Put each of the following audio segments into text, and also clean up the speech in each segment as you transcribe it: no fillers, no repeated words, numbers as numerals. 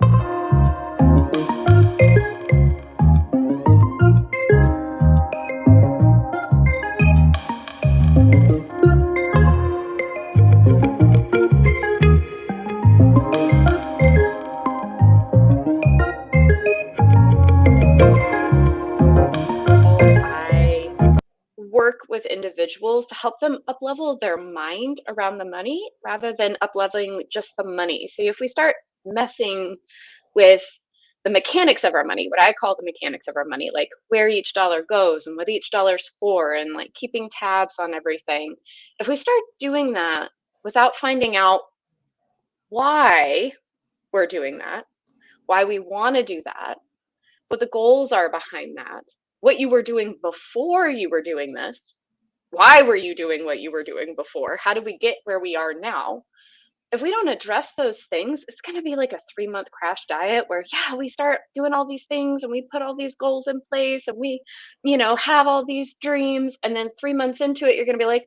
I work with individuals to help them uplevel their mind around the money rather than upleveling just the money. See, if we start messing with the mechanics of our money, what I call the mechanics of our money, like where each dollar goes and what each dollar's for, and like keeping tabs on everything. If we start doing that without finding out why we're doing that, why we want to do that, what the goals are behind that, what you were doing before you were doing this, why were you doing what you were doing before, how did we get where we are now? If we don't address those things, it's going to be like a 3-month crash diet where, yeah, we start doing all these things and we put all these goals in place and we, have all these dreams. And then 3 months into it, you're going to be like,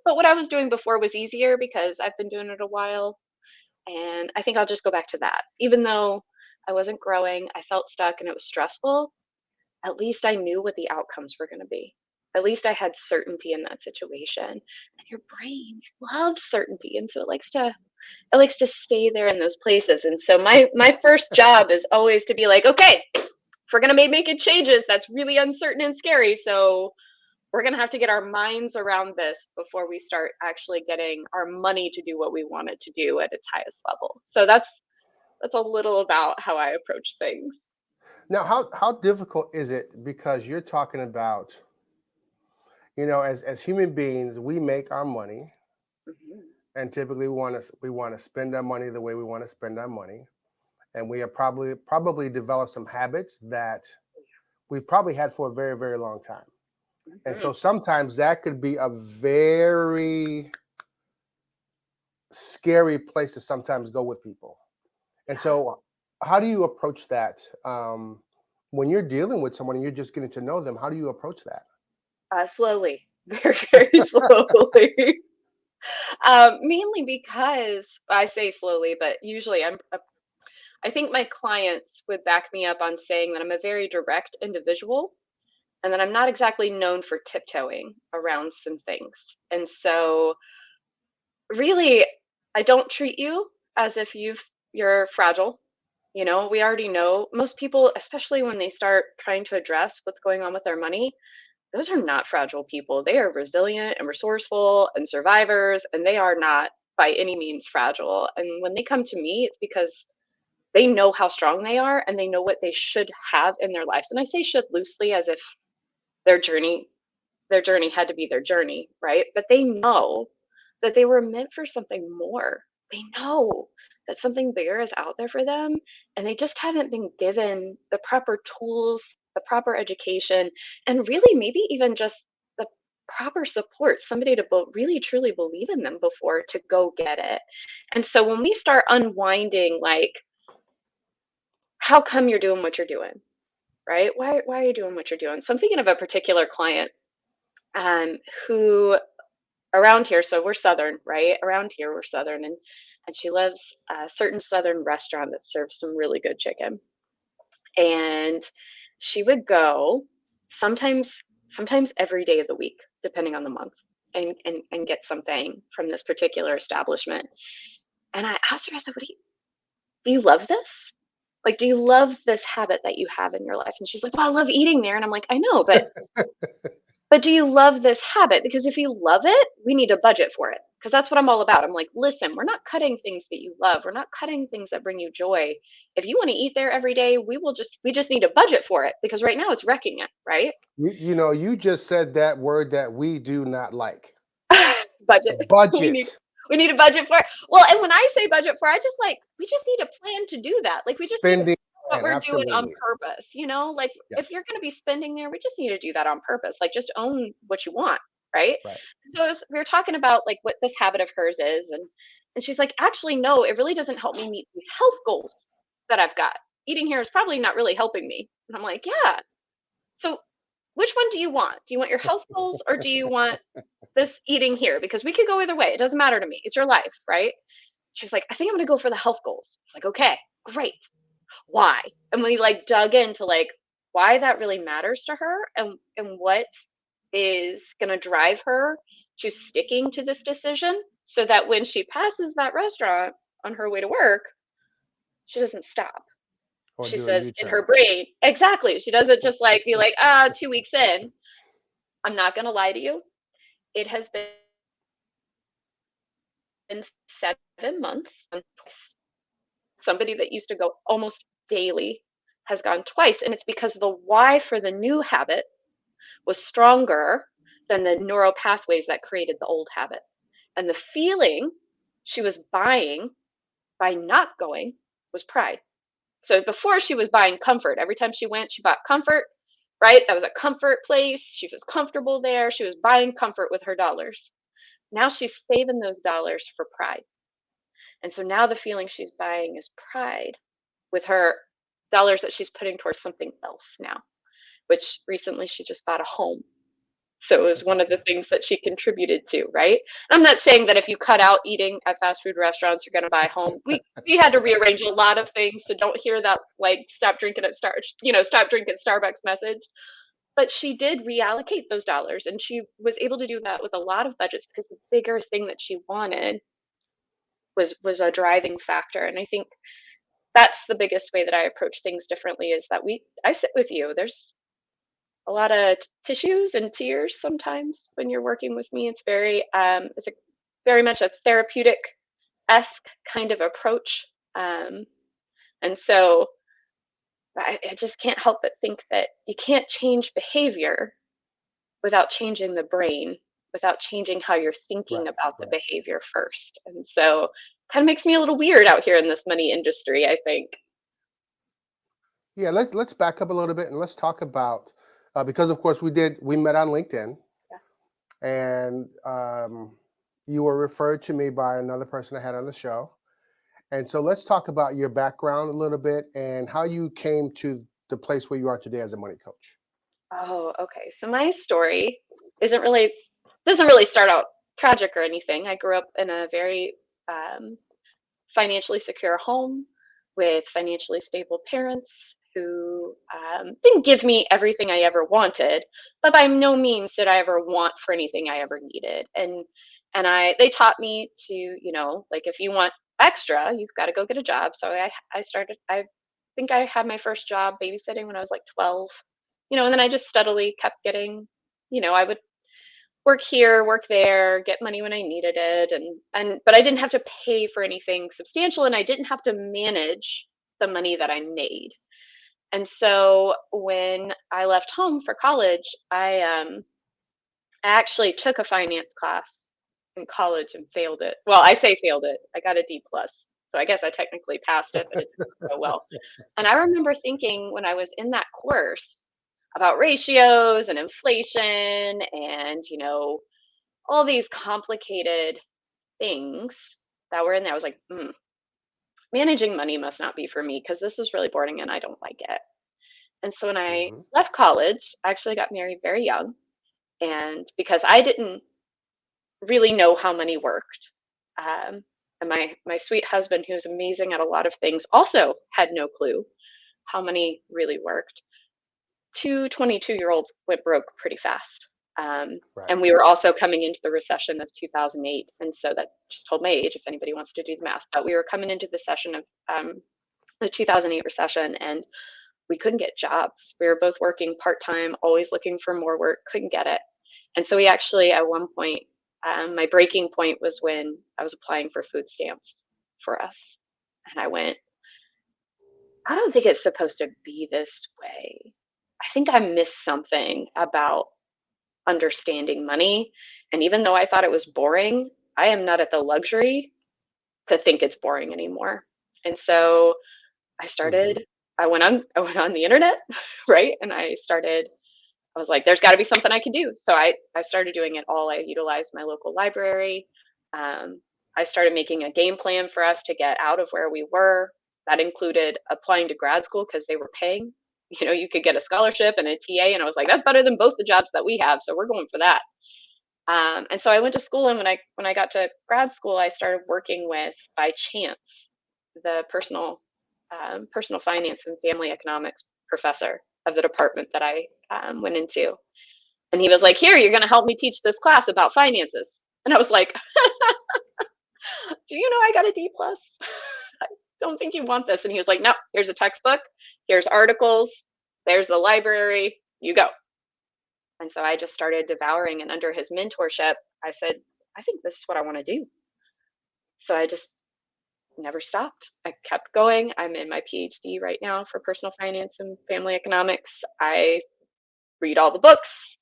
but what I was doing before was easier because I've been doing it a while. And I think I'll just go back to that. Even though I wasn't growing, I felt stuck and it was stressful, at least I knew what the outcomes were going to be. At least I had certainty in that situation. And your brain loves certainty. And so it likes to stay there in those places. And so my first job is always to be like, okay, if we're gonna be making changes, that's really uncertain and scary. So we're gonna have to get our minds around this before we start actually getting our money to do what we want it to do at its highest level. So that's a little about how I approach things. Now, how difficult is it? Because you're talking about, as human beings, we make our money, Mhm. and typically we want to spend our money the way we want to spend our money, and we have probably developed some habits that we've probably had for a very, very long time. And Mhm. so sometimes that could be a very scary place to sometimes go with people. And Yeah. so, how do you approach that when you're dealing with someone and you're just getting to know them? How do you approach that? Slowly, very, very slowly. Mainly because I say slowly, but usually I think my clients would back me up on saying that I'm a very direct individual and that I'm not exactly known for tiptoeing around some things. And so really, I don't treat you as if you're fragile. We already know most people, especially when they start trying to address what's going on with their money, those are not fragile people. They are resilient and resourceful and survivors, and they are not by any means fragile. And when they come to me, it's because they know how strong they are and they know what they should have in their lives. And I say should loosely as if their journey their journey had to be their journey, right? But they know that they were meant for something more. They know that something bigger is out there for them, and they just haven't been given the proper tools, the proper education, and really maybe even just the proper support, somebody to really truly believe in them before to go get it. And so when we start unwinding, like, how come you're doing what you're doing, right? Why are you doing what you're doing? So I'm thinking of a particular client um, who around here, so we're Southern, right? Around here, we're Southern, and she loves a certain Southern restaurant that serves some really good chicken. And she would go sometimes, sometimes every day of the week, depending on the month, and get something from this particular establishment. And I asked her, I said, do you love this? Like, do you love this habit that you have in your life? And she's like, well, I love eating there. And I'm like, I know, but do you love this habit? Because if you love it, we need a budget for it. Because that's what I'm all about. I'm like, listen, we're not cutting things that you love. We're not cutting things that bring you joy. If you want to eat there every day, we just need a budget for it because right now it's wrecking it, right? You just said that word that we do not like. Budget. We need Budget. we need a budget for it. Well, and when I say budget for, I just like we just need a plan to do that. Like we just need to Spending know what plan, we're doing on absolutely. purpose. Like if Yes. you're going to be spending there, we just need to do that on purpose. Like just own what you want, right? Right. So we were talking about like what this habit of hers is, and she's like, actually, no, it really doesn't help me meet these health goals that I've got. Eating here is probably not really helping me. And I'm like, yeah. So which one do you want? Do you want your health goals or do you want this eating here? Because we could go either way. It doesn't matter to me. It's your life, right? She's like, I think I'm gonna go for the health goals. I was like, okay. Great. Why? And we like dug into like why that really matters to her and what is going to drive her to sticking to this decision so that when she passes that restaurant on her way to work, she doesn't stop. Or She do a says in her U-turn. brain, exactly. She doesn't just like be like, 2 weeks in. I'm not going to lie to you. It has been 7 months. Somebody that used to go almost daily has gone twice. And it's because the why for the new habit was stronger than the neural pathways that created the old habit. And the feeling she was buying by not going was pride. So before she was buying comfort. Every time she went, she bought comfort, right? That was a comfort place. She was comfortable there. She was buying comfort with her dollars. Now she's saving those dollars for pride. And so now the feeling she's buying is pride with her dollars that she's putting towards something else now, which recently she just bought a home. So it was That's one of the awesome. things that she contributed to, right? I'm not saying that if you cut out eating at fast food restaurants, you're going to buy a home. We had to rearrange a lot of things, so don't hear that like stop drinking at stop drinking Starbucks message. But she did reallocate those dollars, and she was able to do that with a lot of budgets because the bigger thing that she wanted was a driving factor. And I think that's the biggest way that I approach things differently is that I sit with you. There's a lot of tissues and tears sometimes when you're working with me. It's a very much a therapeutic esque kind of approach. And so I just can't help but think that you can't change behavior without changing the brain, without changing how you're thinking Right, about the right. behavior first. And so kind of makes me a little weird out here in this money industry, I think. Yeah, let's back up a little bit and let's talk about because of course we met on LinkedIn, Yeah. and you were referred to me by another person I had on the show. And so let's talk about your background a little bit and how you came to the place where you are today as a money coach. Oh, okay. So my story isn't really doesn't really start out tragic or anything. I grew up in a very um, financially secure home with financially stable parents who didn't give me everything I ever wanted, but by no means did I ever want for anything I ever needed. And they taught me to, like if you want extra, you've got to go get a job. So I think I had my first job babysitting when I was like 12, and then I just steadily kept getting, I would work here, work there, get money when I needed it, and but I didn't have to pay for anything substantial, and I didn't have to manage the money that I made. And so when I left home for college, I actually took a finance class in college and failed it. Well, I say failed it. I got a D plus. So I guess I technically passed it, but it didn't go well. And I remember thinking when I was in that course about ratios and inflation and, all these complicated things that were in there. I was like, managing money must not be for me because this is really boring and I don't like it. And so when I Hmm. left college, I actually got married very young. And because I didn't really know how money worked, and my sweet husband, who's amazing at a lot of things, also had no clue how money really worked. Two 22-year-olds went broke pretty fast. Right. And we were also coming into the recession of 2008. And so that just told my age if anybody wants to do the math. But we were coming into the session of the 2008 recession, and we couldn't get jobs. We were both working part time, always looking for more work, couldn't get it. And so we actually, at one point, my breaking point was when I was applying for food stamps for us. And I went, I don't think it's supposed to be this way. I think I missed something about understanding money. And even though I thought it was boring, I am not at the luxury to think it's boring anymore. And so I Hmm. started, I went on the internet, right? And I was like, there's got to be something I can do. So I started doing it all. I utilized my local library. Um, I started making a game plan for us to get out of where we were. That included applying to grad school because they were paying. You could get a scholarship and a TA, and I was like, that's better than both the jobs that we have, so we're going for that. And so I went to school, and when I got to grad school, I started working with by chance the personal personal finance and family economics professor of the department that I went into. And he was like, "Here, you're going to help me teach this class about finances." And I was like, "Do you know I got a D plus? I don't think you want this." And he was like, "No, here's a textbook, here's articles, there's the library, you go." And so I just started devouring. And under his mentorship, I said, "I think this is what I want to do." So I just never stopped. I kept going. I'm in my PhD right now for personal finance and family economics. I read all the books,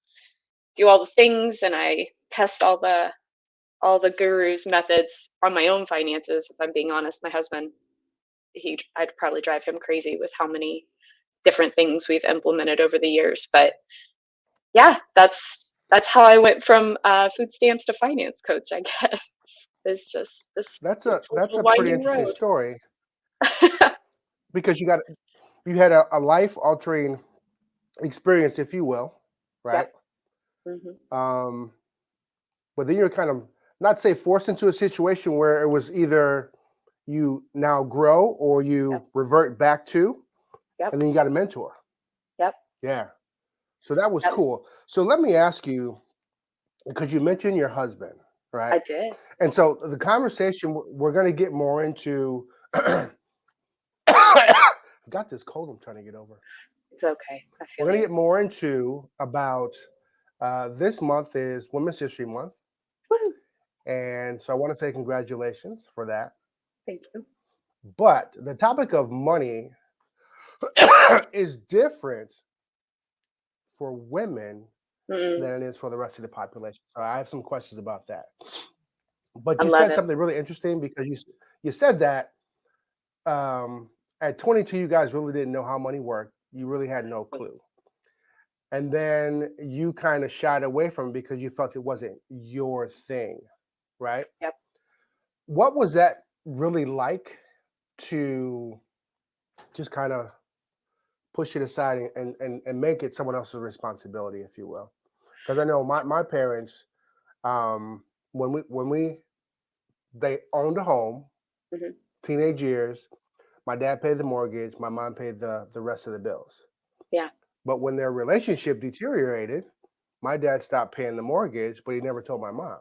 do all the things, and I test all the gurus' methods on my own finances. If I'm being honest, my husband, I'd probably drive him crazy with how many different things we've implemented over the years. But yeah, that's how I went from food stamps to finance coach, I guess. It's just this That's little a pretty winding interesting road. story because you had a life altering experience, if you will, right? Yep. Hmm. Um, but then you're kind of not say forced into a situation where it was either you now grow or Yep. you revert back to, Yep. and then you got a mentor. Yep. Yeah. So that was Yep. cool. So let me ask you, because you mentioned your husband, right? I did. And so the conversation we're going to get more into. I've got this cold I'm trying to get over. It's okay. I We're feel going to you. get more into about this month is Women's History Month. Woo. And so I want to say congratulations for that. Thank you. But the topic of money is different for women Mm, than it is for the rest of the population. So I have some questions about that. But I you love said it. something really interesting because you said that um, at 22 you guys really didn't know how money worked. You really had no Exactly. clue. And then you kind of shied away from it because you felt it wasn't your thing, right? Yep. What was that really like to just kind of push it aside and make it someone else's responsibility, if you will? Because I know my parents, um, when we they owned a home, Hmm. teenage years, my dad paid the mortgage, my mom paid the rest of the bills. Yeah. But when their relationship deteriorated, my dad stopped paying the mortgage, but he never told my mom.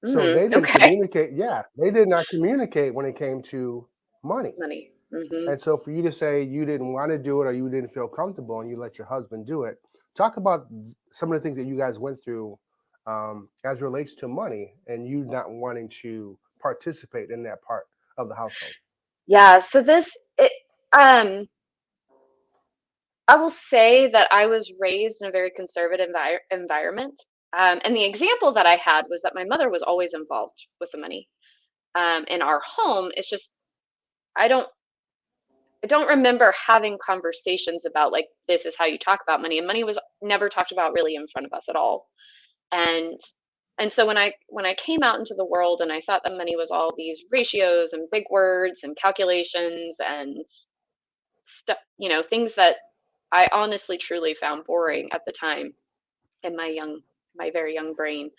So Mm, they didn't okay. communicate. Yeah, they did not communicate when it came to money. Money. Hmm. And so for you to say you didn't want to do it or you didn't feel comfortable and you let your husband do it, talk about some of the things that you guys went through as relates to money and you not wanting to participate in that part of the household. Yeah. So um, I will say that I was raised in a very conservative environment. And the example that I had was that my mother was always involved with the money. In our home, it's just I don't I don't remember having conversations about like this is how you talk about money, and money was never talked about really in front of us at all. And and so when I came out into the world and I thought that money was all these ratios and big words and calculations and stuff, things that I honestly truly found boring at the time in my very young brain.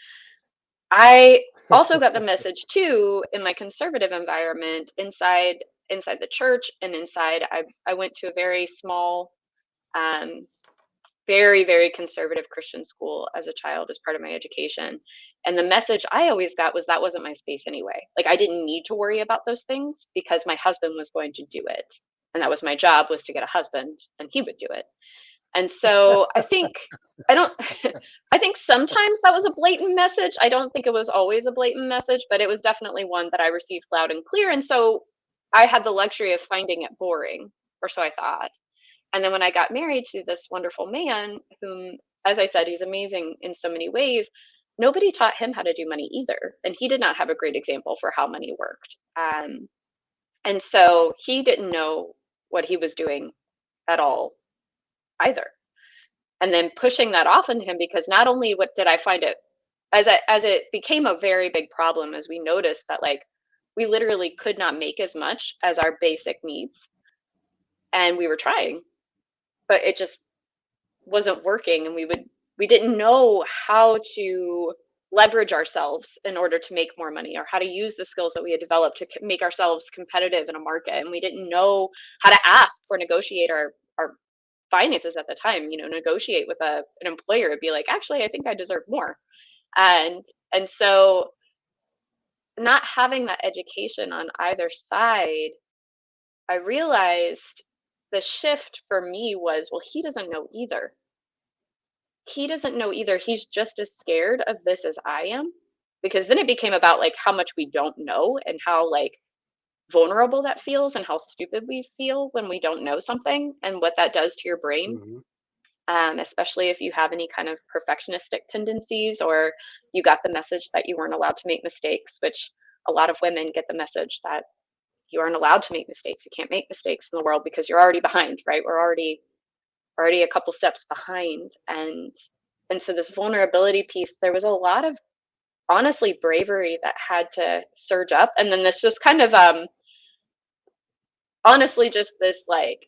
I also got the message too in my conservative environment inside the church and inside I went to a very small um very very conservative Christian school as a child as part of my education. And the message I always got was that wasn't my space anyway. Like I didn't need to worry about those things because my husband was going to do it. And that was my job, was to get a husband and he would do it. And so I don't I think sometimes that was a blatant message. I don't think it was always a blatant message, but it was definitely one that I received loud and clear. And so I had the luxury of finding it boring, or so I thought. And then when I got married to this wonderful man, whom, as I said, he's amazing in so many ways, nobody taught him how to do money either. And he did not have a great example for how money worked. And so he didn't know what he was doing at all either. And then pushing that off on him, because not only what did I find it as it became a very big problem, as we noticed that like we literally could not make as much as our basic needs, and we were trying, but it just wasn't working. And we didn't know how to leverage ourselves in order to make more money, or how to use the skills that we had developed to make ourselves competitive in a market. And we didn't know how to ask or negotiate our finances at the time, negotiate with an employer and be like, actually, I think I deserve more. And so not having that education on either side, I realized the shift for me was, well, he doesn't know either. He doesn't know either. He's just as scared of this as I am. Because then it became about like how much we don't know and how like vulnerable that feels and how stupid we feel when we don't know something and what that does to your brain. Hmm. Especially if you have any kind of perfectionistic tendencies, or you got the message that you weren't allowed to make mistakes, which a lot of women get the message that you aren't allowed to make mistakes. You can't make mistakes in the world because you're already behind, right? We're already a couple steps behind. And so this vulnerability piece, there was a lot of honestly bravery that had to surge up. And then this just kind of honestly just this like,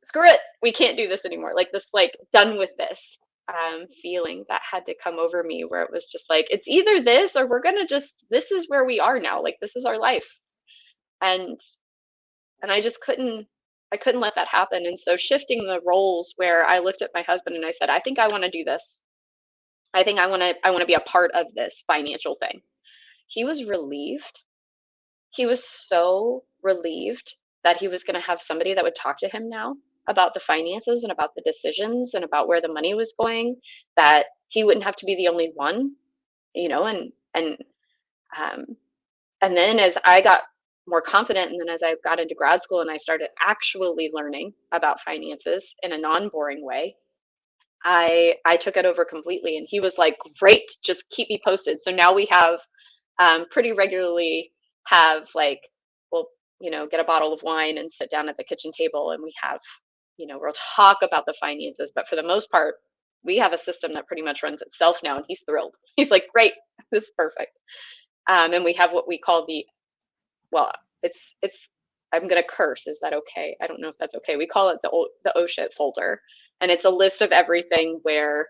screw it, we can't do this anymore, like this like done with this feeling that had to come over me, where it was just like, it's either this or we're gonna just, this is where we are now, like this is our life. and and I couldn't let that happen. And so shifting the roles, where I looked at my husband and I said, I think I want to do this. I think I want to be a part of this financial thing. He was relieved. He was so relieved that he was going to have somebody that would talk to him now about the finances and about the decisions and about where the money was going, that he wouldn't have to be the only one, um, and then as I got more confident, and then as I got into grad school and I started actually learning about finances in a non-boring way, I took it over completely. And he was like, great, just keep me posted. So now we have pretty regularly have like, we'll, get a bottle of wine and sit down at the kitchen table, and we have, we'll talk about the finances. But for the most part, we have a system that pretty much runs itself now, and he's thrilled. He's like, great, this is perfect. And we have what we call well, it's I'm gonna curse. Is that okay? I don't know if that's okay. We call it the oh shit folder, and it's a list of everything where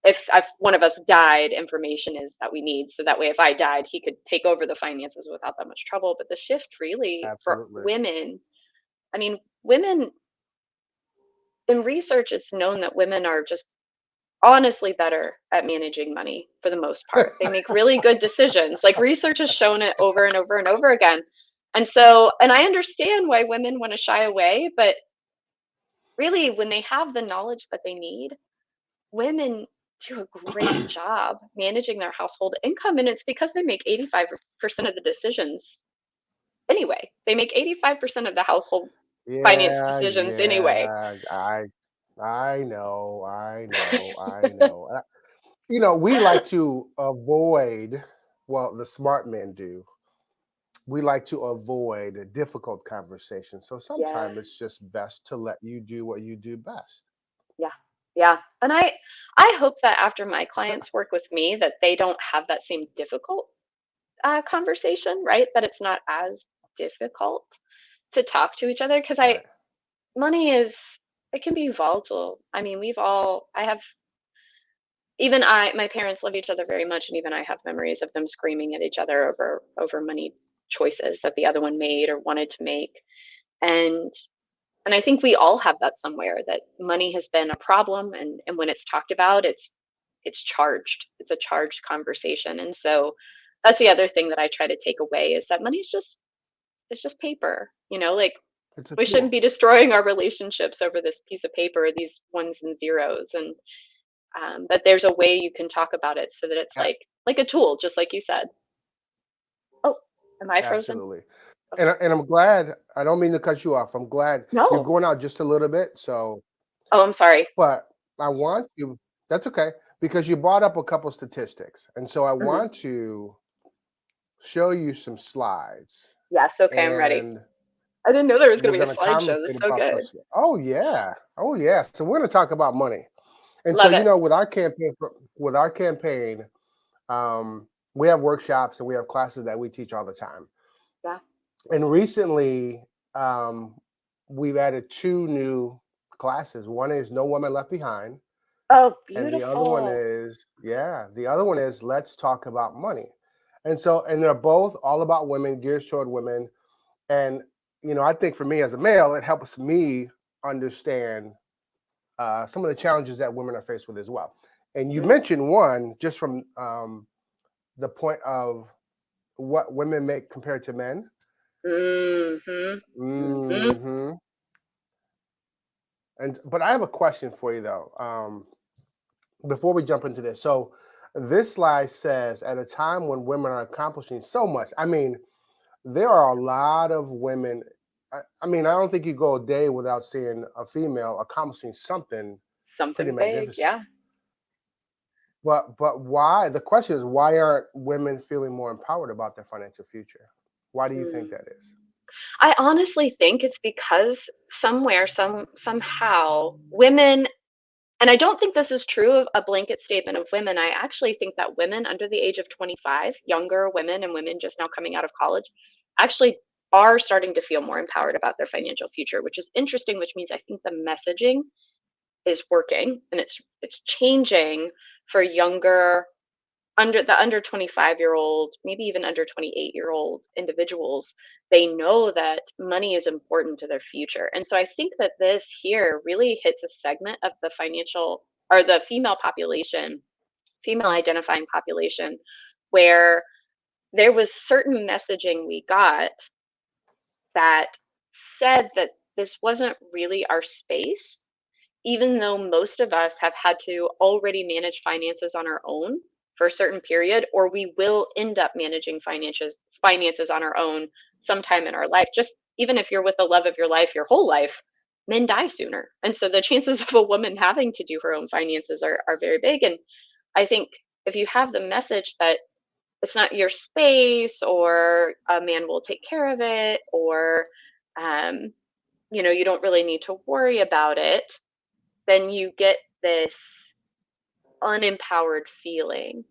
if one of us died, information is that we need. So that way, if I died, he could take over the finances without that much trouble. But the shift really for Absolutely. women, I mean, women in research, it's known that women are just honestly better at managing money for the most part. They make really good decisions. Like research has shown it over and over and over again. And so, and I understand why women want to shy away, but really when they have the knowledge that they need, women do a great job managing their household income. And it's because they make 85% of the decisions anyway. They make 85% of the household finance Yeah, decisions anyway. yeah. I know. We like to avoid, well, the smart men do. We like to avoid a difficult conversation. So Yes. sometimes it's just best to let you do what you do best. Yeah. Yeah. And I hope that after my So, clients work with me, that they don't have that same difficult conversation, right? That it's not as difficult to talk to each other, because I right. money is, it can be volatile. I mean, I have, even my parents love each other very much, and even I have memories of them screaming at each other over money choices that the other one made or wanted to make. And and I think we all have that somewhere, that money has been a problem, and when it's talked about, it's charged. It's a charged conversation. And so that's the other thing that I try to take away, is that money's just, it's just paper, like It's a we shouldn't tool. be destroying our relationships over this piece of paper, these ones and zeros. And but there's a way you can talk about it so that it's A- like a tool, just like you said. Oh, am I frozen? Absolutely. Oh, And I'm glad, I don't mean to cut you off. I'm glad you're no. going out just a little bit. So, Oh, I'm sorry. but I want you, that's okay, because you brought up a couple statistics. And so I Hmm. want to show you some slides, Yes. Okay, I'm ready. and I didn't know there was going we're to be a going to slideshow. conversate That's so about good. this. Oh yeah. Oh yeah. So we're going to talk about money. And so, Love it. with our campaign, we have workshops and we have classes that we teach all the time. Yeah. And recently, we've added two new classes. One is No Woman Left Behind, Oh, And the other one beautiful. is, yeah, the other one is let's talk about money. And they're both all about women, geared toward women. And I think for me as a male, it helps me understand some of the challenges that women are faced with as well. And you Mm, mentioned one just from the point of what women make compared to men. mhm, mhm, Hmm. And but I have a question for you though. Before we jump into this, so this slide says at a time when women are accomplishing so much. I mean, there are a lot of women. I mean, I don't think you go a day without seeing a female accomplishing something pretty something big, magnificent. yeah. But why? The question is, why aren't women feeling more empowered about their financial future? Why do you think Mm. that is? I honestly think it's because somewhere, somehow, women, and I don't think this is true of a blanket statement of women. I actually think that women under the age of 25, younger women and women just now coming out of college, actually are starting to feel more empowered about their financial future, which is interesting, which means I think the messaging is working and it's changing for younger under 25-year-old, maybe even under 28-year-old individuals. They know that money is important to their future. And so I think that this here really hits a segment of the financial or the female population, female identifying population, where there was certain messaging we got that said that this wasn't really our space, even though most of us have had to already manage finances on our own for a certain period, or we will end up managing finances on our own sometime in our life. Just even if you're with the love of your life your whole life, men die sooner. And so the chances of a woman having to do her own finances are very big. And I think if you have the message that it's not your space or a man will take care of it or um, you don't really need to worry about it, then you get this unempowered feeling.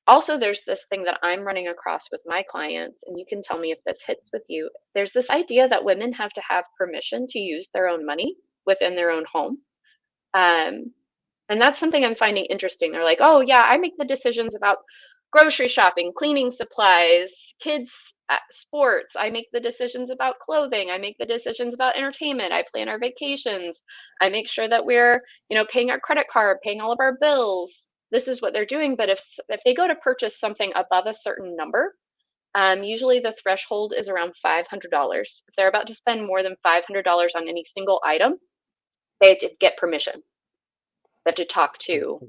Also, there's this thing that I'm running across with my clients, and you can tell me if this hits with you. There's this idea that women have to have permission to use their own money within their own home. Um, and that's something I'm finding interesting. They're like, oh, yeah, I make the decisions about grocery shopping, cleaning supplies, kids' sports. I make the decisions about clothing. I make the decisions about entertainment. I plan our vacations. I make sure that we're, paying our credit card, paying all of our bills. This is what they're doing. But if they go to purchase something above a certain number, usually the threshold is around $500. If they're about to spend more than $500 on any single item, they have to get permission. They have to talk to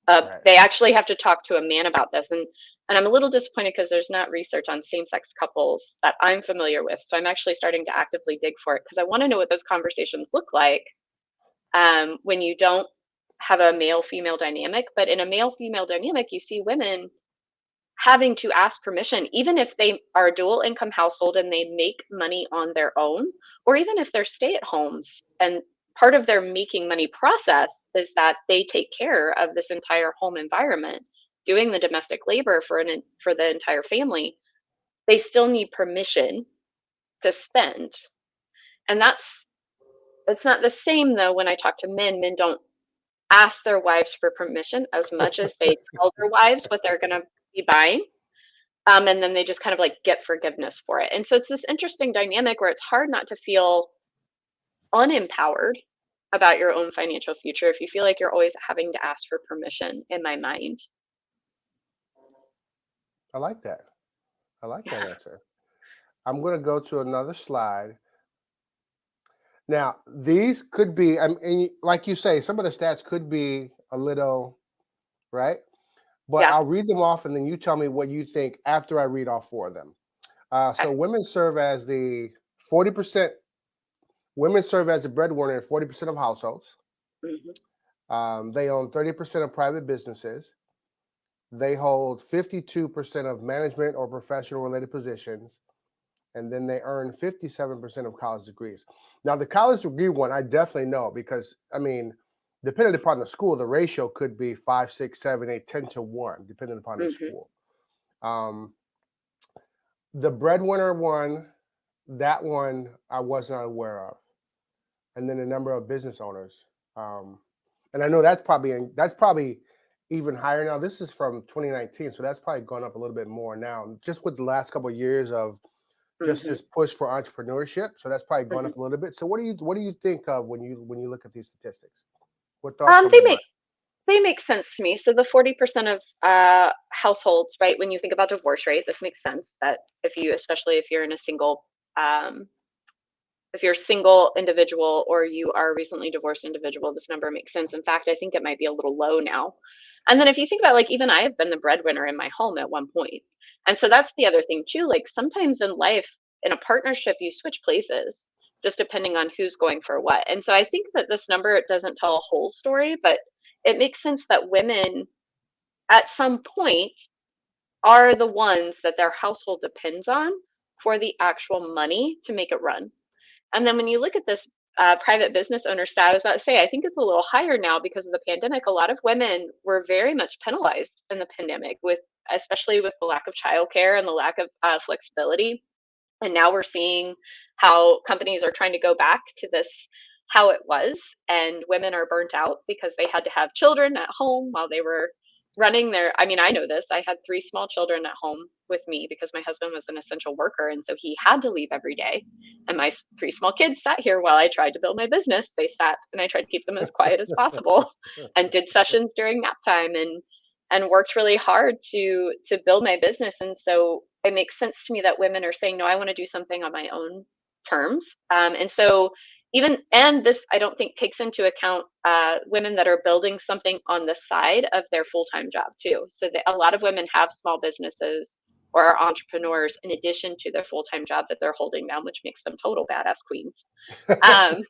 Right. they actually have to talk to a man about this, and I'm a little disappointed because there's not research on same-sex couples that I'm familiar with. So I'm actually starting to actively dig for it because I want to know what those conversations look like when you don't have a male-female dynamic. But in a male-female dynamic, you see women having to ask permission, even if they are a dual income household and they make money on their own, or even if they're stay at homes. And part of their making money process is that they take care of this entire home environment, doing the domestic labor for the entire family. They still need permission to spend. And it's not the same though when I talk to men. Men don't ask their wives for permission as much as they tell their wives what they're going to be buying, and then they just kind of like get forgiveness for it. And so it's this interesting dynamic where it's hard not to feel unempowered about your own financial future if you feel like you're always having to ask for permission, in my mind. I like that. I like that Yeah. answer. I'm going to go to another slide. Now, these could be, like you say, some of the stats could be a little, right? But Yeah. I'll read them off and then you tell me what you think after I read all four of them. So Okay. women serve as the 40%, women serve as the breadwinner in 40% of households. Hmm. They own 30% of private businesses. They hold 52% of management or professional related positions. And then they earn 57% of college degrees. Now, the college degree one, I definitely know because, I mean, depending upon the school, the ratio could be 5, 6, 7, 8, 10 to 1, depending upon the Hmm. school. Um, the breadwinner one, that one I was not aware of. And then the number of business owners. Um, And I know that's probably even higher now. This is from 2019, so that's probably gone up a little bit more now, just with the last couple of years of just Hmm. this push for entrepreneurship. So that's probably gone Hmm. up a little bit. So what do you think of when you look at these statistics? What thoughts come They to mind? make sense to me. So the 40% of households, right? When you think about divorce rate, this makes sense that especially if you're in a um, if you're a single individual or you are a recently divorced individual, this number makes sense. In fact, I think it might be a little low now. And then if you think about like even I have been the breadwinner in my home at one point. And so that's the other thing too. Like sometimes in life, in a partnership, you switch places just depending on who's going for what. And so I think that this number doesn't tell a whole story, but it makes sense that women at some point are the ones that their household depends on for the actual money to make it run. And then when you look at this private business owner stat, I was about to say, I think it's a little higher now because of the pandemic. A lot of women were very much penalized in the pandemic, especially with the lack of childcare and the lack of flexibility. And now we're seeing how companies are trying to go back to this how it was, and women are burnt out because they had to have children at home while they were running their. I mean, I know this. I had three small children at home with me because my husband was an essential worker, and so he had to leave every day. And my three small kids sat here while I tried to build my business. They sat, and I tried to keep them as quiet as possible, and did sessions during nap time, and worked really hard to build my business. And so it makes sense to me that women are saying, no, I want to do something on my own terms. And so and this I don't think takes into account women that are building something on the side of their full-time job too. So a lot of women have small businesses or are entrepreneurs in addition to their full-time job that they're holding down, which makes them total badass queens. Um,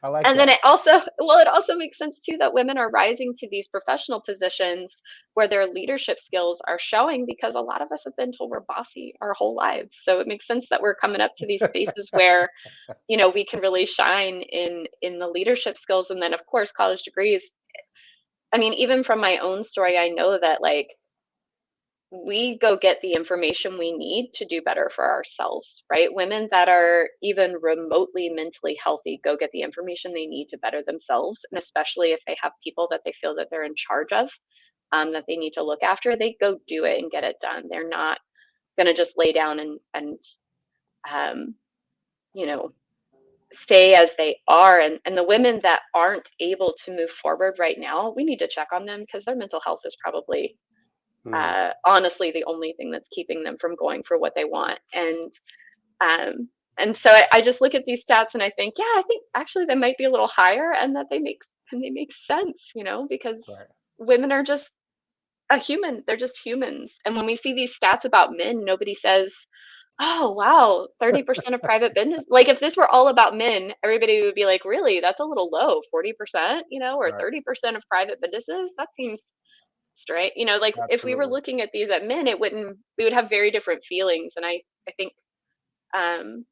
I like and then that. it also makes sense too that women are rising to these professional positions where their leadership skills are showing because a lot of us have been told we're bossy our whole lives. So it makes sense that we're coming up to these spaces where, we can really shine in the leadership skills. And then of course, college degrees. I mean, even from my own story, I know that like we go get the information we need to do better for ourselves, right? Women that are even remotely mentally healthy go get the information they need to better themselves. And especially if they have people that they feel that they're in charge of, that they need to look after, they go do it and get it done. They're not going to just lay down and um, you know, stay as they are. And the women that aren't able to move forward right now, we need to check on them because their mental health is probably Hmm. honestly the only thing that's keeping them from going for what they want. Um, and so I just look at these stats and I think, yeah, I think actually they might be a little higher, and that they make sense, because Right. women are just a human. They're just humans. And when we see these stats about men, nobody says, oh wow, 30% of private business. Like if this were all about men, everybody would be like, really, that's a little low, 40%, or Right. 30% of private businesses. That seems straight. Like if we were Absolutely. looking at these at men, we would have very different feelings. And I think um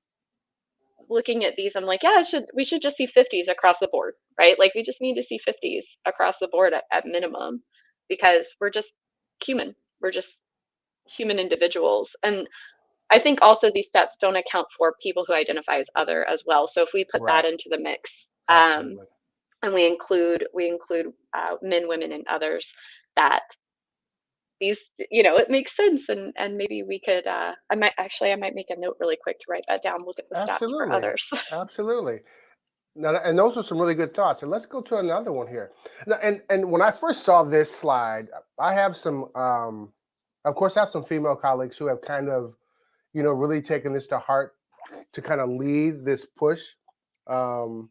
looking at these, I'm like, yeah, we should just see 50s across the board, right? Like we just need to see 50s across the board at minimum, because we're just human. We're just human individuals. And I think also these stats don't account for people who identify as other as well. So if we put that Right. into the mix, Absolutely. and we include men, women, and others, that these, it makes sense. And maybe we could, I might make a note really quick to write that down. Look at the stats for Absolutely. others. Absolutely. Now, and those are some really good thoughts. And let's go to another one here. Now, and when I first saw this slide, I have some, of course, I have some female colleagues who have kind of, really taken this to heart to kind of lead this push um,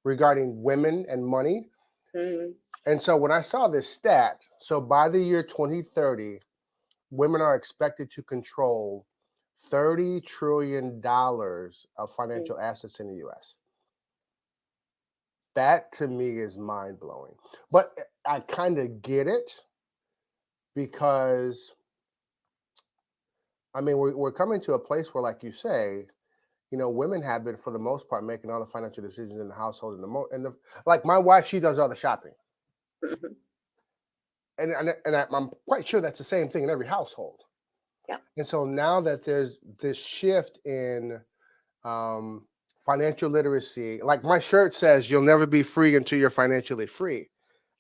regarding women and money. Mm, And so when I saw this stat, so by the year 2030, women are expected to control $30 trillion of mm, financial assets in the US. That to me is mind blowing. But I kind of get it because I mean we're coming to a place where, like you say, women have been for the most part making all the financial decisions in the household and the like my wife, she does all the shopping. mhm. And I'm quite sure that's the same thing in every household. Yeah. And so now that there's this shift in um, financial literacy, like my shirt says, you'll never be free until you're financially free.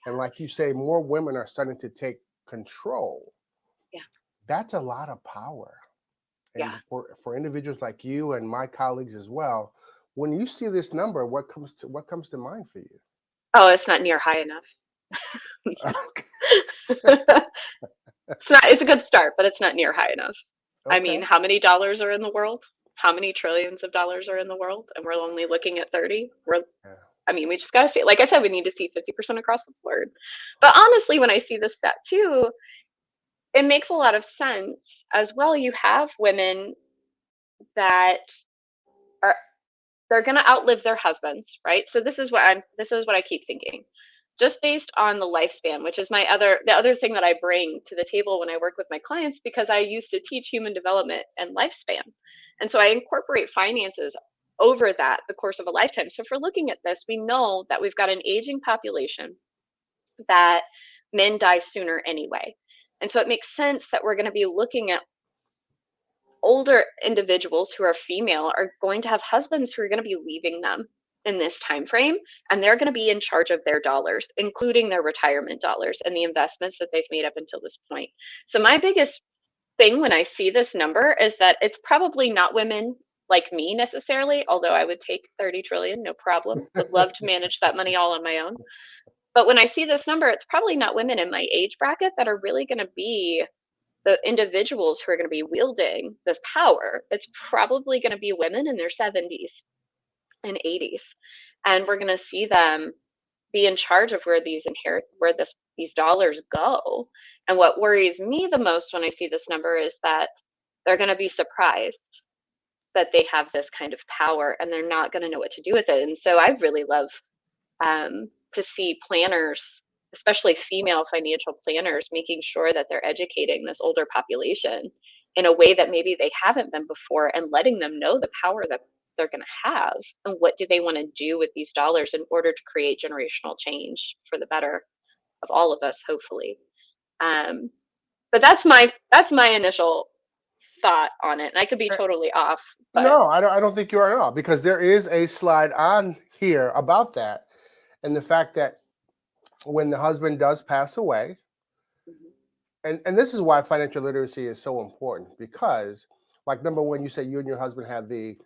And like you say, more women are starting to take control. Yeah. That's a lot of power. Yeah. And for individuals like you and my colleagues as well, when you see this number, what comes to mind for you? Oh, it's not near high enough. Okay. It's a good start, but it's not near high enough. I mean, Okay. how many dollars are in the world? How many trillions of dollars are in the world? And we're only looking at 30. Yeah. I mean, we just got to see, like I said, we need to see 50% across the board. But honestly, when I see this stat too, it makes a lot of sense as well. You have women that are, they're going to outlive their husbands, right? So this is what I keep thinking. Just based on the lifespan, which is the other thing that I bring to the table when I work with my clients, because I used to teach human development and lifespan. And so I incorporate finances over that the course of a lifetime. So if we're looking at this, we know that we've got an aging population, that men die sooner anyway. And so it makes sense that we're going to be looking at older individuals who are female are going to have husbands who are going to be leaving them in this time frame, and they're going to be in charge of their dollars, including their retirement dollars and the investments that they've made up until this point. So my biggest thing when I see this number is that it's probably not women like me necessarily, although I would take 30 trillion, no problem, would love to manage that money all on my own. But when I see this number, it's probably not women in my age bracket that are really going to be the individuals who are going to be wielding this power. It's probably going to be women in their 70s and 80s. And we're going to see them be in charge of where these dollars go. And what worries me the most when I see this number is that they're going to be surprised that they have this kind of power and they're not going to know what to do with it. And so I really love to see planners, especially female financial planners, making sure that they're educating this older population in a way that maybe they haven't been before, and letting them know the power that they're going to have and what do they want to do with these dollars in order to create generational change for the better of all of us, hopefully. um, but that's my initial thought on it, and I could be totally off, but No, I don't think you are at all, because there is a slide on here about that, and the fact that when the husband does pass away, mhm. and this is why financial literacy is so important, because like number one, you say you and your husband have the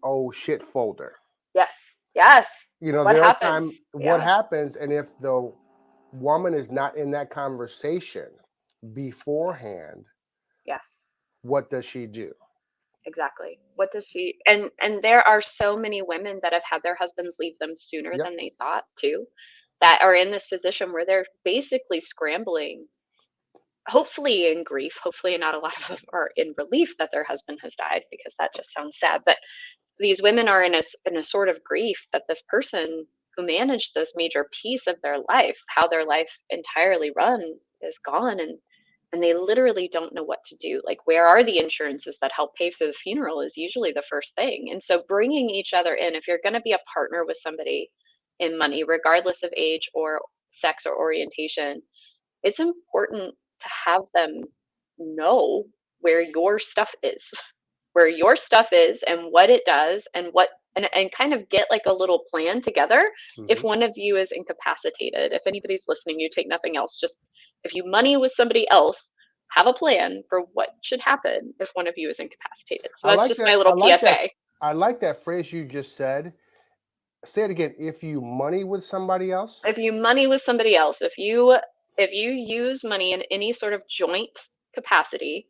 oh shit folder. Yes, yes. You know, What there are happens? times what Yeah. happens, and if the woman is not in that conversation beforehand, Yes. what does she do? Exactly. What does she and there are so many women that have had their husbands leave them sooner Yep. than they thought too, that are in this position where they're basically scrambling, hopefully in grief, hopefully not a lot of them are in relief that their husband has died, because that just sounds sad, but these women are in a sort of grief that this person who managed this major piece of their life, how their life entirely run, is gone, and they literally don't know what to do. Like, where are the insurances that help pay for the funeral is usually the first thing. And so bringing each other in, if you're going to be a partner with somebody in money, regardless of age or sex or orientation, it's important to have them know where your stuff is, where your stuff is and what it does, and and kind of get like a little plan together if Hmm. one of you is incapacitated. If anybody's listening, you take nothing else, just if you money with somebody else, have a plan for what should happen if one of you is incapacitated. So I that's like just my that. little PSA. I like that phrase you just said. Say it again. If you money with somebody else. If you money with somebody else, if you use money in any sort of joint capacity,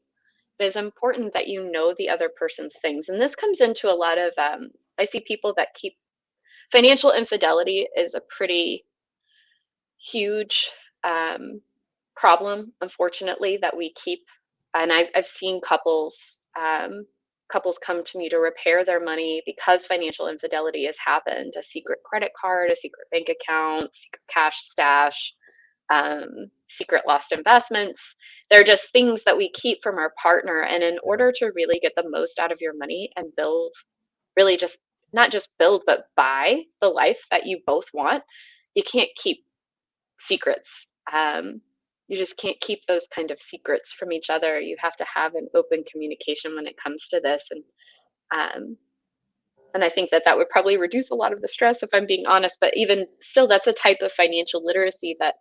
it is important that you know the other person's things. And this comes into a lot of I see people that keep financial infidelity is a pretty huge um, problem, unfortunately, that we keep. And I've seen couples come to me to repair their money because financial infidelity has happened. A secret credit card, a secret bank account, secret cash stash, secret lost investments. They're just things that we keep from our partner. And in Yeah. order to really get the most out of your money and build, really just not just build, but buy the life that you both want, you can't keep secrets. Um, you just can't keep those kind of secrets from each other. You have to have an open communication when it comes to this. And um, And I think that that would probably reduce a lot of the stress if I'm being honest. But even still, that's a type of financial literacy that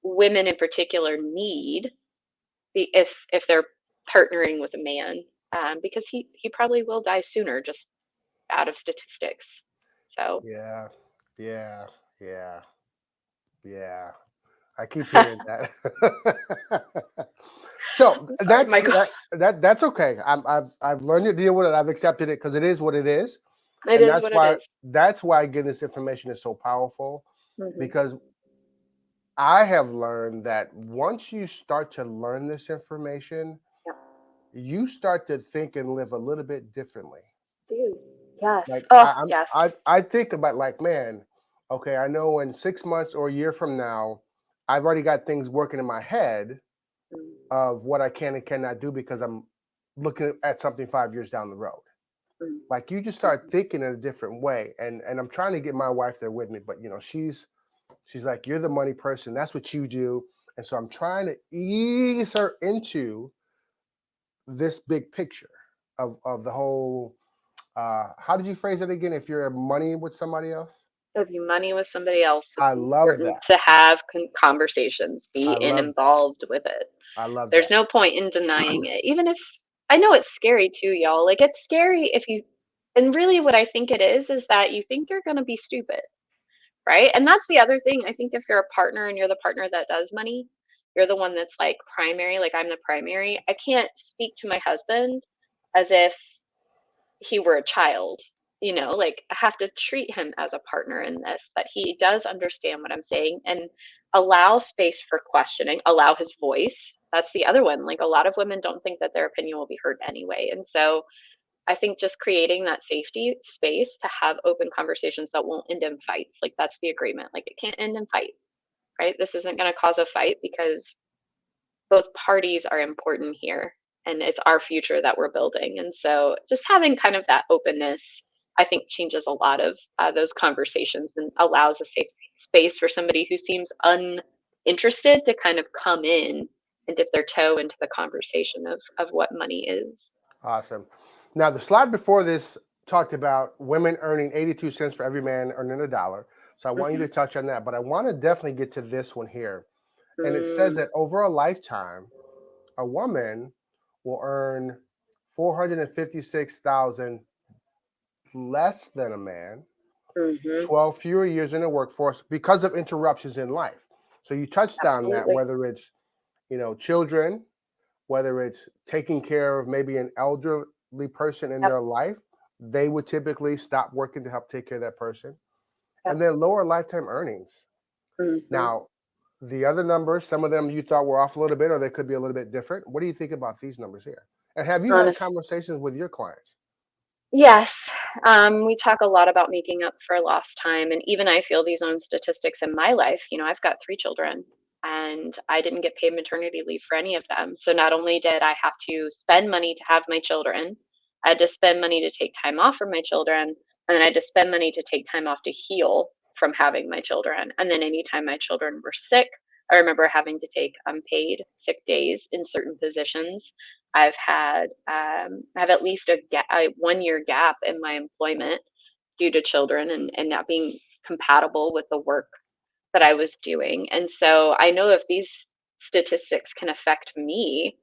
women in particular need if they're partnering with a man, because he probably will die sooner just out of statistics. So Yeah, yeah, yeah, yeah. I keep hearing that. So sorry, Michael. that's okay. I've learned to deal with it. I've accepted it because it is what it is, It and is what it is. that's why getting this information is so powerful, Mm-hmm. because I have learned that once you start to learn this information, Yeah. you start to think and live a little bit differently. Do. Yes. Like Oh, yes. I think about, like, man, okay, I know in 6 months or a year from now, I've already got things working in my head Mm-hmm. of what I can and cannot do because I'm looking at something 5 years down the road. Like, you just start thinking in a different way, and I'm trying to get my wife there with me, but she's like, you're the money person, that's what you do, and so I'm trying to ease her into this big picture of the whole. How did you phrase it again? If you're money with somebody else, If you money with somebody else, I it's love important that. to have conversations, be I in love involved with it. I love There's that. no point in denying it, even if I know it's scary too, y'all. Like it's scary if you, and really what I think it is that you think you're going to be stupid, right? And that's the other thing. I think if you're a partner and you're the partner that does money, you're the one that's like primary, like I'm the primary. I can't speak to my husband as if he were a child, like I have to treat him as a partner in this, that he does understand what I'm saying and allow space for questioning, allow his voice. That's the other one. Like a lot of women don't think that their opinion will be heard anyway. And so I think just creating that safety space to have open conversations that won't end in fights. Like that's the agreement. Like it can't end in fight, right? This isn't going to cause a fight because both parties are important here and it's our future that we're building. And so just having kind of that openness, I think changes a lot of those conversations and allows a safe space for somebody who seems uninterested to kind of come in and dip their toe into the conversation of what money is. Awesome. Now, the slide before this talked about women earning 82 cents for every man earning a dollar. So I want you Mm-hmm. to touch on that, but I want to definitely get to this one here. And it says Mm, that over a lifetime, a woman will earn 456,000 less than a man, mm-hmm. 12 fewer years in the workforce because of interruptions in life. So you touched on that, Absolutely. whether it's, children, whether it's taking care of maybe an elderly person in Yep. their life, they would typically stop working to help take care of that person. Yep. And then lower lifetime earnings. Mm-hmm. Now, the other numbers, some of them you thought were off a little bit, or they could be a little bit different. What do you think about these numbers here? And have you had Honest. conversations with your clients? Yes, we talk a lot about making up for lost time, and even I feel these own statistics in my life. I've got 3 children, and I didn't get paid maternity leave for any of them. So not only did I have to spend money to have my children, I had to spend money to take time off from my children, and then I had to spend money to take time off to heal from having my children. And then anytime my children were sick, I remember having to take unpaid sick days in certain positions. I have at least a 1 year gap in my employment due to children and not being compatible with the work that I was doing. And so I know if these statistics can affect me,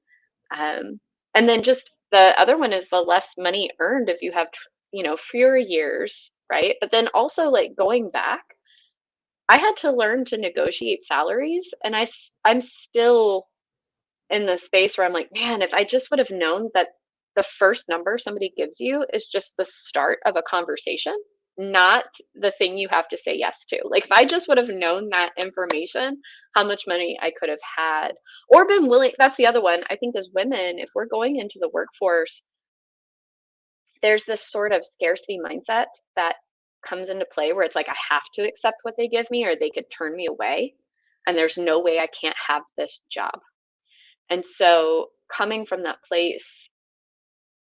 and then just the other one is the less money earned if you have, fewer years, right? But then also like going back, I had to learn to negotiate salaries, and I'm still in the space where I'm like, man, if I just would have known that the first number somebody gives you is just the start of a conversation, not the thing you have to say yes to. Like, if I just would have known that information, how much money I could have had or been willing. That's the other one. I think as women, if we're going into the workforce, there's this sort of scarcity mindset that comes into play where it's like, I have to accept what they give me or they could turn me away. And there's no way I can't have this job. And so coming from that place,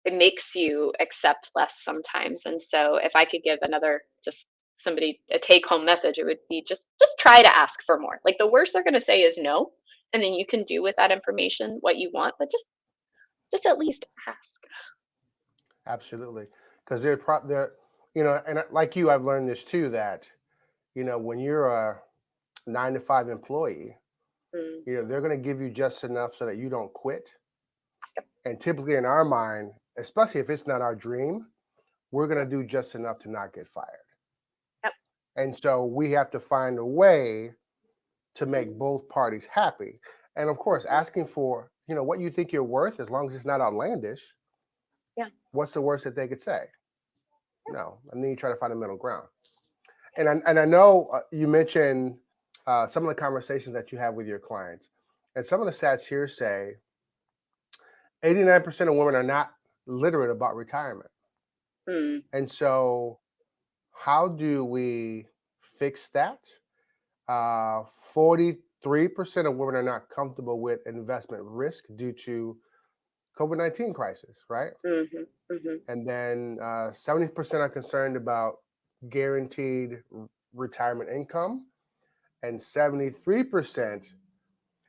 it makes you accept less sometimes. And so if I could give another just somebody a take home message, it would be just try to ask for more. Like the worst they're going to say is no, and then you can do with that information what you want, but just at least ask. Absolutely, because And like you, I've learned this too, that, when you're a 9 to 5 employee, Mm, they're going to give you just enough so that you don't quit. And typically in our mind, especially if it's not our dream, we're going yep, to do just enough to not get fired. yep, And so we have to find a way to make mm, both parties happy. And of course, mhm, asking for, what you think you're worth, as long as it's not outlandish, yeah, what's the worst that they could say? yeah, No. And then you try to find a middle ground. And I know you mentioned some of the conversations that you have with your clients. And some of the stats here say 89% of women are not literate about retirement. mm, And so, how do we fix that? 43% of women are not comfortable with investment risk due to COVID-19 crisis, right? mhm, mhm, And then 70% are concerned about guaranteed retirement income, and 73%,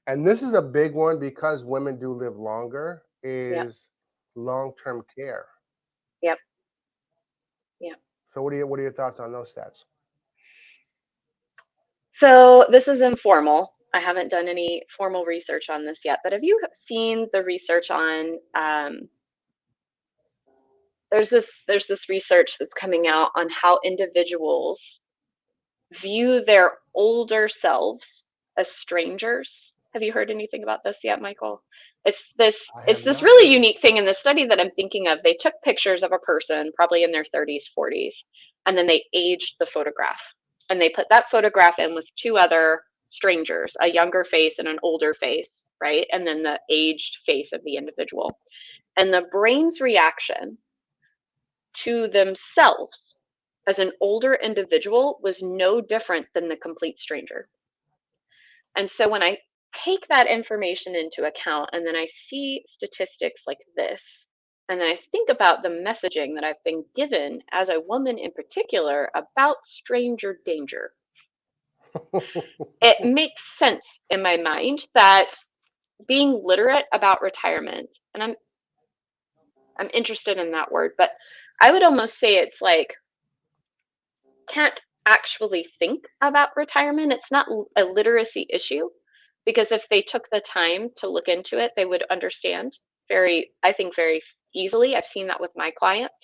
and this is a big one because women do live longer, yep, is long-term care. yep, yep. So what are your thoughts on those stats? So this is informal. I haven't done any formal research on this yet, but have you seen the research on there's this research that's coming out on how individuals view their older selves as strangers. Have you heard anything about this yet, Michael? It's this I it's have this not, really no. unique thing in the study that I'm thinking of. They took pictures of a person, probably in their 30s, 40s, and then they aged the photograph. And they put that photograph in with two other strangers, a younger face and an older face, right? And then the aged face of the individual. And the brain's reaction to themselves as an older individual was no different than the complete stranger. And so when I take that information into account and then I see statistics like this, and then I think about the messaging that I've been given as a woman in particular about stranger danger, it makes sense in my mind that being literate about retirement, and I'm interested in that word, but I would almost say it's like can't actually think about retirement. It's not a literacy issue because if they took the time to look into it, they would understand I think, very easily. I've seen that with my clients.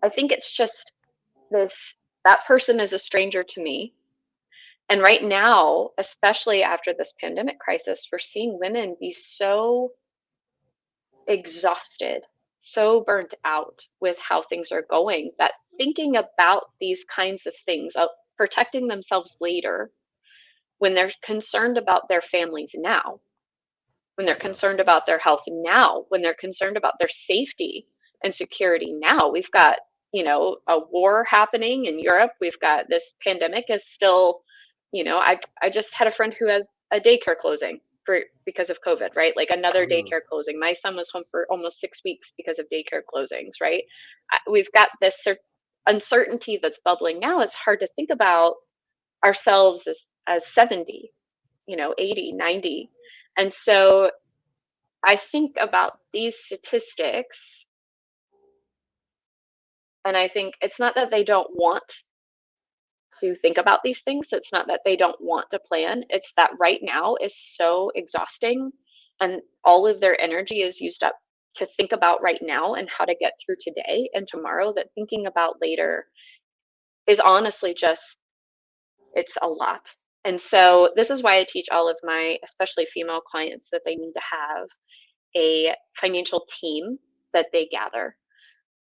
I think it's just this that person is a stranger to me. And right now, especially after this pandemic crisis, we're seeing women be so exhausted, so burnt out with how things are going that thinking about these kinds of things, of protecting themselves later when they're concerned about their families now, when they're concerned about their health now, when they're concerned about their safety and security now. We've got, a war happening in Europe. We've got this pandemic is still, I just had a friend who has a daycare closing for because of COVID, right? Like another Mm. daycare closing. My son was home for almost 6 weeks because of daycare closings, right? We've got this uncertainty that's bubbling now. It's hard to think about ourselves as 70, 80, 90. And so I think about these statistics and I think it's not that they don't want to think about these things. It's not that they don't want to plan. It's that right now is so exhausting and all of their energy is used up to think about right now and how to get through today and tomorrow that thinking about later is honestly just, it's a lot. And so this is why I teach all of my, especially female clients, that they need to have a financial team that they gather.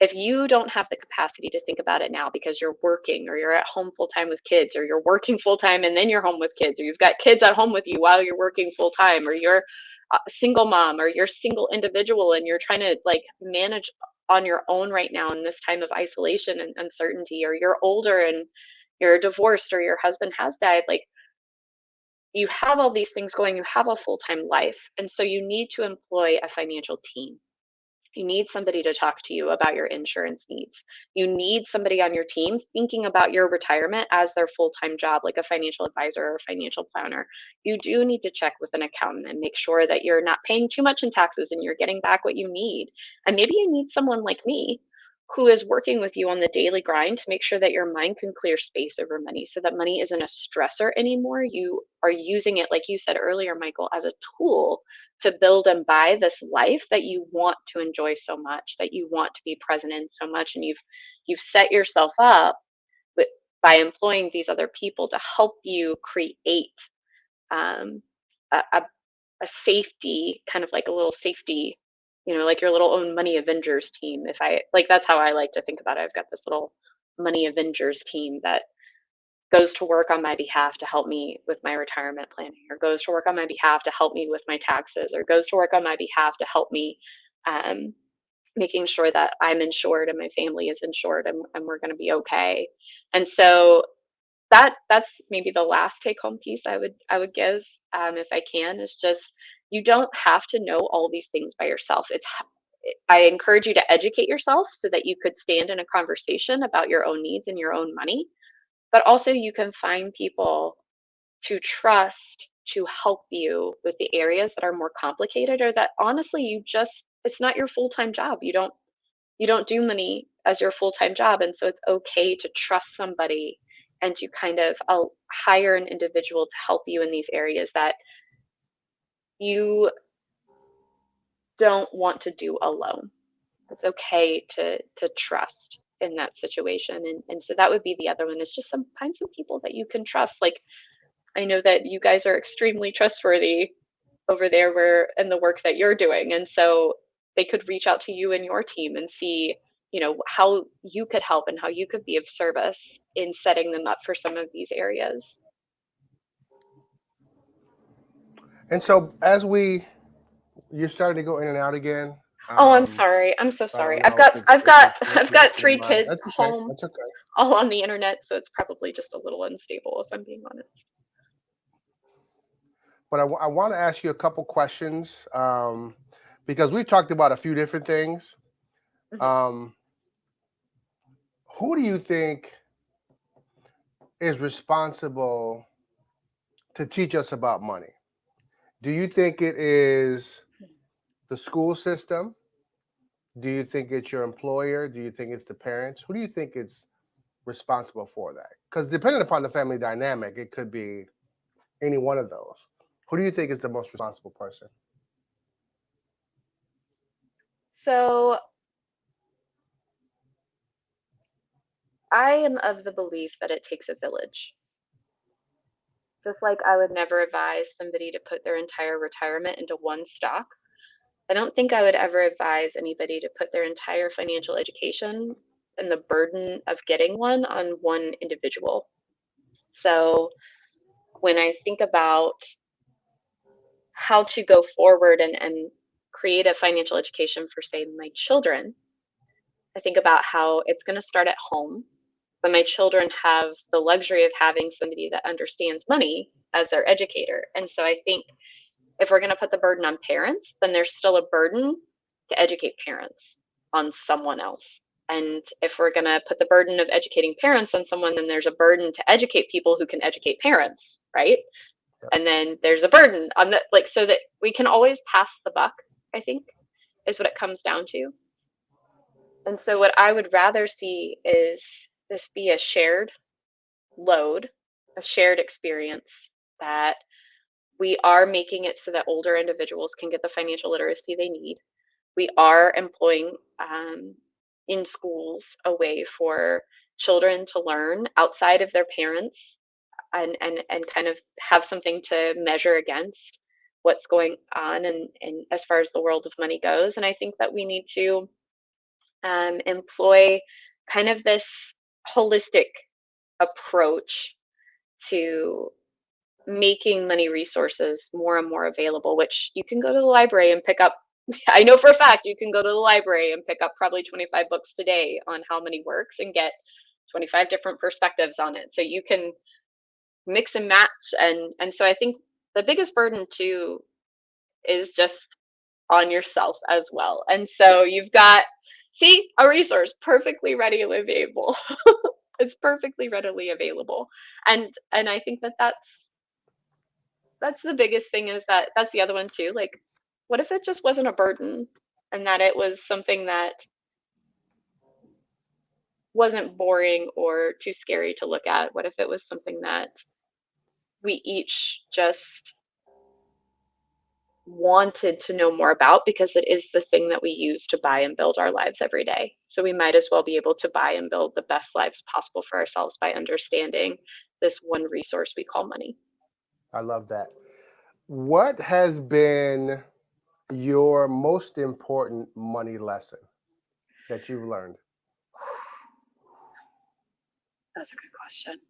If you don't have the capacity to think about it now because you're working or you're at home full time with kids or you're working full time and then you're home with kids or you've got kids at home with you while you're working full time or you're a single mom or you're single individual and you're trying to like manage on your own right now in this time of isolation and uncertainty, or you're older and you're divorced or your husband has died, like you have all these things going, you have a full-time life, and so you need to employ a financial team. You need somebody to talk to you about your insurance needs. You need somebody on your team thinking about your retirement as their full-time job, like a financial advisor or a financial planner. You do need to check with an accountant and make sure that you're not paying too much in taxes and you're getting back what you need. And maybe you need someone like me who is working with you on the daily grind to make sure that your mind can clear space over money so that money isn't a stressor anymore. You are using it, like you said earlier, Michael, as a tool to build and buy this life that you want to enjoy so much, that you want to be present in so much. And you've set yourself up with, by employing these other people to help you create um, a a safety, kind of like a little safety, like your little own money Avengers team. If I like, that's how I like to think about it. I've got this little money Avengers team that goes to work on my behalf to help me with my retirement planning, or goes to work on my behalf to help me with my taxes, or goes to work on my behalf to help me um, making sure that I'm insured and my family is insured, and we're going to be okay. And so that's maybe the last take home piece I would give, if I can, is just, you don't have to know all these things by yourself. I encourage you to educate yourself so that you could stand in a conversation about your own needs and your own money, but also you can find people to trust to help you with the areas that are more complicated, or that honestly it's not your full-time job. You don't do money as your full-time job, and so it's okay to trust somebody and to kind of hire an individual to help you in these areas that you don't want to do alone. It's okay to trust in that situation. And so that would be the other one, is just find some people that you can trust. Like, I know that you guys are extremely trustworthy over there, where in the work that you're doing, and so they could reach out to you and your team and see, how you could help and how you could be of service in setting them up for some of these areas. And so you're starting to go in and out again. Oh, I'm sorry. I'm so So I don't sorry. I've know if got it's I've if got it's I've got your three mind. kids That's okay. home, That's okay. all on the internet, so it's probably just a little unstable, if I'm being honest. But I want to ask you a couple questions, because we talked about a few different things. Mhm. Um, who do you think is responsible to teach us about money? Do you think it is the school system? Do you think it's your employer? Do you think it's the parents? Who do you think is responsible for that? Because depending upon the family dynamic, it could be any one of those. Who do you think is the most responsible person? So I am of the belief that it takes a village. Just like I would never advise somebody to put their entire retirement into one stock, I don't think I would ever advise anybody to put their entire financial education and the burden of getting one on one individual. So when I think about how to go forward and create a financial education for, say, my children, I think about how it's going to start at home, but my children have the luxury of having somebody that understands money as their educator. And so I think if we're going to put the burden on parents, then there's still a burden to educate parents on someone else. And if we're going to put the burden of educating parents on someone, then there's a burden to educate people who can educate parents, right? Yep. And then there's a burden on the, like, so that we can always pass the buck, I think, is what it comes down to. And so what I would rather see is this be a shared load, a shared experience, that we are making it so that older individuals can get the financial literacy they need. We are employing in schools a way for children to learn outside of their parents, and kind of have something to measure against what's going on, and as far as the world of money goes. And I think that we need to employ kind of this holistic approach to making money resources more and more available, which you can go to the library and pick up. I know for a fact you can go to the library and pick up probably 25 books today on how money works and get 25 different perspectives on it. So you can mix and match. And so I think the biggest burden too is just on yourself as well. And so you've got, see, a resource perfectly ready and available. It's perfectly readily available. And I think that that's the biggest thing, is that that's the other one too. Like, what if it just wasn't a burden, and that it was something that wasn't boring or too scary to look at? What if it was something that we each just wanted to know more about because it is the thing that we use to buy and build our lives every day. So we might as well be able to buy and build the best lives possible for ourselves by understanding this one resource we call money. I love that. What has been your most important money lesson that you've learned? That's a good question.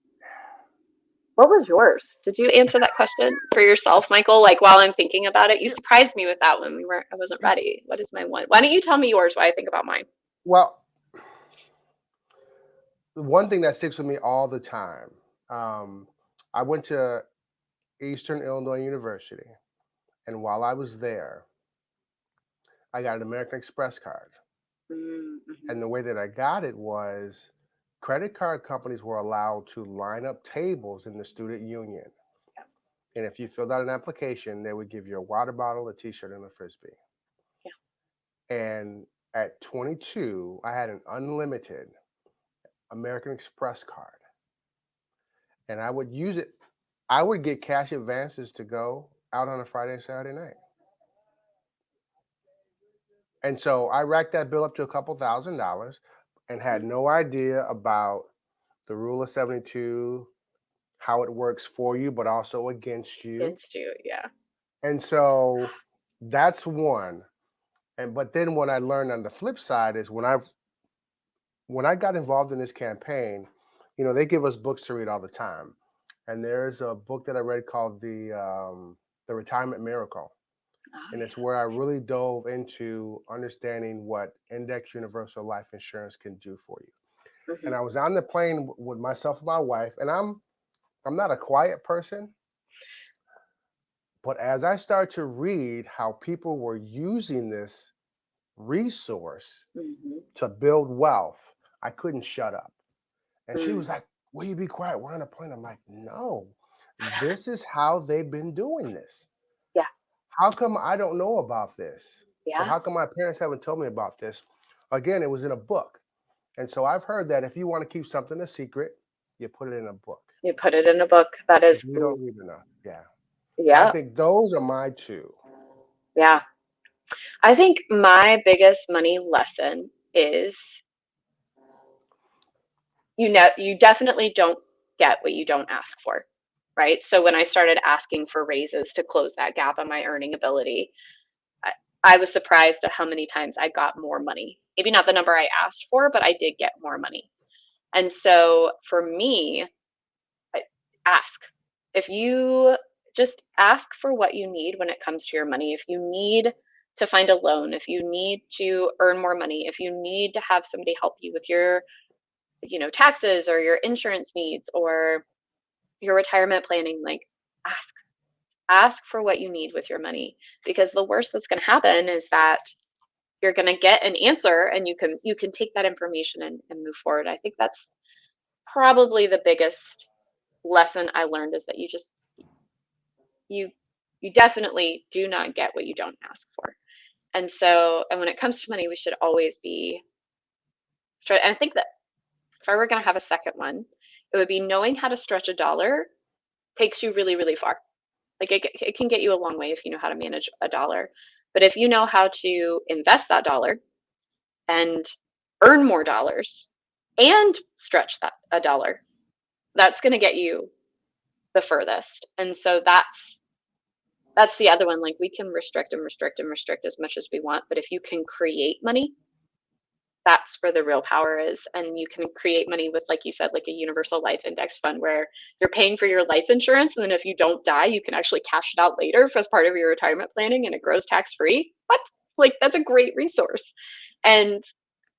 What was yours? Did you answer that question for yourself, Michael? Like while I'm thinking about it, you Yeah, surprised me with that one. I wasn't ready. What is my one? Why don't you tell me yours while I think about mine? well, the one thing that sticks with me all the time, um, I went to Eastern Illinois University, and while I was there, I got an American Express card. Mm-hmm. And the way that I got it was credit card companies were allowed to line up tables in the student union. Yeah, And if you filled out an application, they would give you a water bottle, a t-shirt, and a frisbee. yeah. And at 22, I had an unlimited American Express card. And I would use it. I would get cash advances to go out on a Friday and Saturday night. And so I racked that bill up to a couple $1,000s and had no idea about the rule of 72, how it works for you, but also against you. Against you, yeah. And so that's one. And but then what I learned on the flip side is when I got involved in this campaign, they give us books to read all the time. And there's a book that I read called the Retirement Miracle. Oh And it's where I really dove into understanding what index universal life insurance can do for you. yeah. Hmm. And I was on the plane with myself and my wife, and I'm not a quiet person, but as I start to read how people were using this resource Hmm. to build wealth, I couldn't shut up. And she Mm. was like, "Will you be quiet? We're on a plane." I'm like, "No, this is how they've been doing this. Yeah, How come I don't know about this? Or yeah. how come my parents haven't told me about this?" Again, it was in a book. And so I've heard that if you want to keep something a secret, you put it in a book You put it in a book. That is, because we don't read enough. Yeah. So I yeah, think those are my two. yeah. I think my biggest money lesson is you definitely don't get what you don't ask for, right? So when I started asking for raises to close that gap on my earning ability, I, I was surprised at how many times I got more money. Maybe not the number I asked for, but I did get more money. And so for me, ask. If you just ask for what you need when it comes to your money, if you need to find a loan, if you need to earn more money, if you need to have somebody help you with your, taxes or your insurance needs or your retirement planning, like ask. Ask for what you need with your money because the worst that's going to happen is that you're going to get an answer and you can take that information and move forward. I think that's probably the biggest lesson I learned is that you you definitely do not get what you don't ask for. And when it comes to money, we should always be. And I think that if I were going to have a second one, it would be knowing how to stretch a dollar takes you really, really far. Like it can get you a long way if you know how to manage a dollar. But if you know how to invest that dollar and earn more dollars and stretch that a dollar, that's going to get you the furthest. And so that's the other one. Like we can restrict and restrict and restrict as much as we want, but if you can create money, that's where the real power is. And you can create money with, like you said, like a universal life index fund where you're paying for your life insurance. And then if you don't die, you can actually cash it out later as part of your retirement planning and it grows tax free. What? Like that's a great resource. And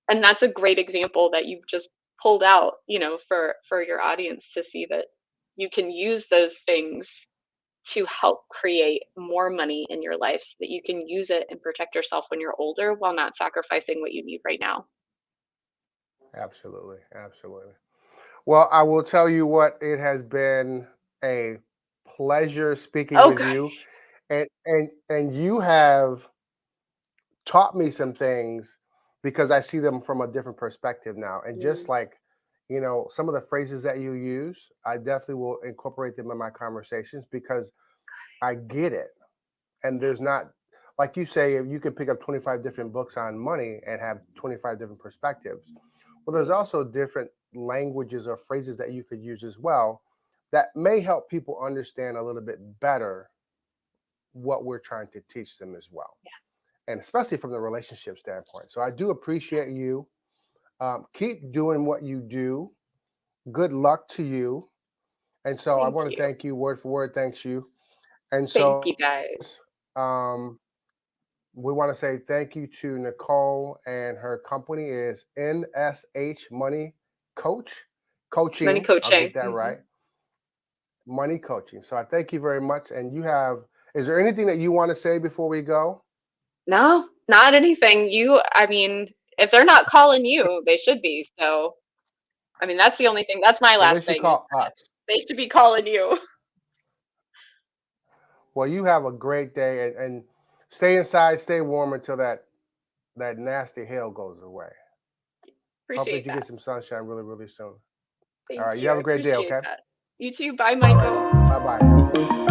and that's a great example that you've just pulled out, for your audience to see that you can use those things to help create more money in your life so that you can use it and protect yourself when you're older while not sacrificing what you need right now. Absolutely. Absolutely. Well, I will tell you what, it has been a pleasure speaking Oh, with good. you. And you have taught me some things because I see them from a different perspective now. And just Mm, like, some of the phrases that you use, I definitely will incorporate them in my conversations because I get it. And there's not, like you say, if you could pick up 25 different books on money and have 25 different perspectives. Well, there's right. also different languages or phrases that you could use as well that may help people understand a little bit better what we're trying to teach them as well. Yeah. And especially from the relationship standpoint. So I do appreciate you. Keep doing what you do. Good luck to you. And so I Thank want to you. thank you word for word. Thanks you. And Thank you so guys. um, we want to say thank you to Nicole, and her company is NSH Money Coach Money Coaching. I'll coaching. get that Hmm. right. Money Coaching. So I thank you very much. And is there anything that you want to say before we go? No, not anything. I mean, if they're not calling you, they should be. So, I mean, that's the only thing. That's my Well, they last should thing is call us. they should be calling you. Well, you have a great day, and stay inside, stay warm until that nasty hail goes away. Hope that Appreciate you get that. some sunshine really, really soon. All Thank right, you you. I have a great day, appreciate okay? that. You too. Bye, Michael. Bye bye.